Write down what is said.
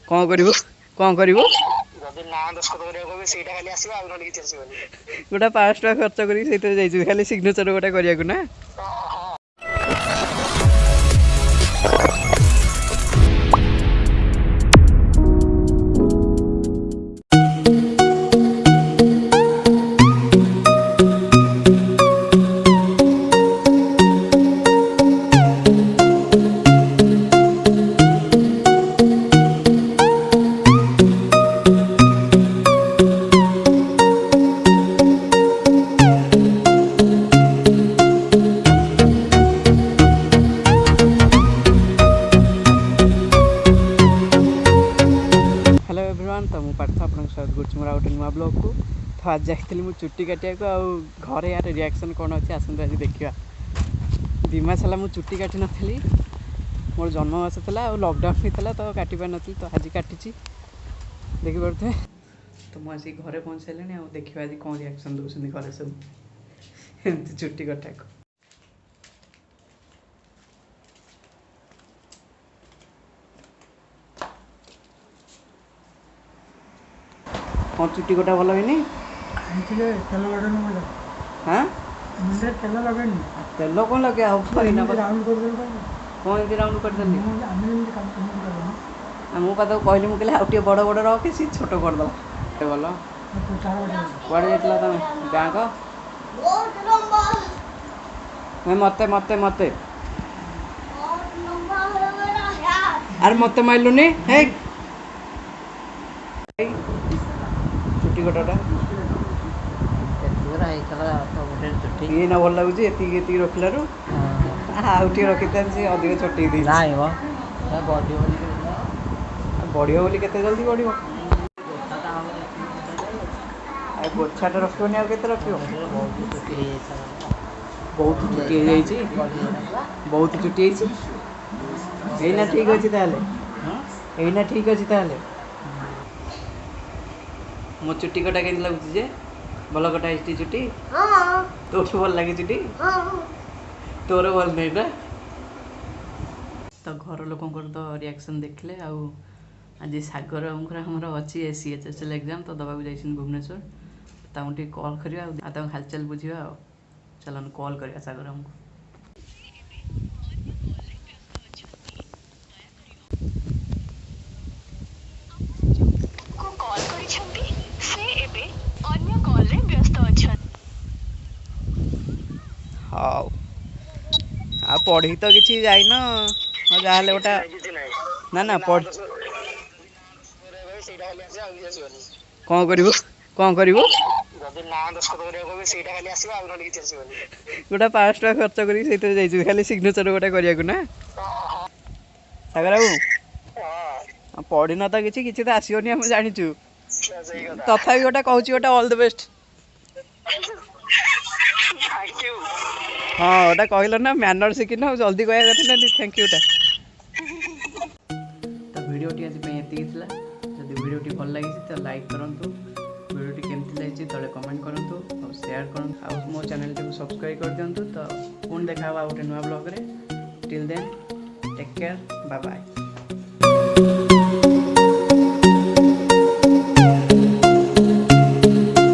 कौन करिवो कौन करिवो गोटा 5 टका खर्च करी सेते जाइछु खाली सिग्नेचर गोटा करिया को ना। हेलो एवरीवन, तो मुझे पार्थ आपन स्वागत कर मोर गोटे नुआ ब्लॉग को। तो आज जाइली मुझे चुट्टी काटिया को आ घरे यार रिएक्शन कौन अच्छे आसतु आज देखा। 2 मास है मुझे चुट्टी काटी नी मोर जन्ममास था और लॉकडाउन होता तो काटी पार नी तो आज काटी देखिपे। तो मुझे घरे पहुँच सारे और देखा आज कौन रिएक्शन दूसरी घरे सब एमती चुट्टी कटा को। कौन चुट्टी कटा भल हुई हाँ तेल कौन लगे कौन एमती राउंड कर मुझे कहली मुझे आउ बड़ बड़ रखे सी छोट करदे भल कड़े जाइला तुम गाँ को मत मत मत अरे मत मारूनी चुट्टी कटाटा ये ना भल लगुच ये रखिलु आउ रखी था सी अधिक छोटी बढ़िया बोली केते जल्दी बढ़िया गोछाटा रखनी आउ केते रख बहुत चुटी बहुत चुटी यहीना ठीक अच्छे यहीना ठीक अच्छे ताले मो चुट्टी कटा के लगुच जे भल कटा चुट्टी तो भल लगे चुट्टी तोर भल नहीं ना। तो घर लोक तो रिएक्शन देखले आज सागर आमर अच्छी chsl एग्जाम तो दबाक जाइए भुवनेश्वर तो कॉल करा हालचाल बुझा चलन कॉल करिया सागर हमको। हाँ आ पढ़ी तो किसी जाइन जहाँ गोटा ना ना पढ़ कौन कर गोटा 5 टका खर्च करी खाली सिग्नेचर गोटा करिया को ना। सागर बाबू पढ़ी न तो किसी तो आसोनी आम जाचु तथा गोटा कहूँ गोटा ऑल द बेस्ट। हाँ गोटा कहल ना मैनर शिखिन जल्दी कह थैंक यू। तो भिडियोटी आज जब भिडियोटी भल लगी तो लाइक करूँ, भिडियोटी केमती लगी तले कमेंट करूँ और शेयर करूँ और मो चैनल को सब्सक्राइब कर दिंतु। तो पुणी देखा गोटे नुआ ब्लॉग रे। Till then take care, bye bye.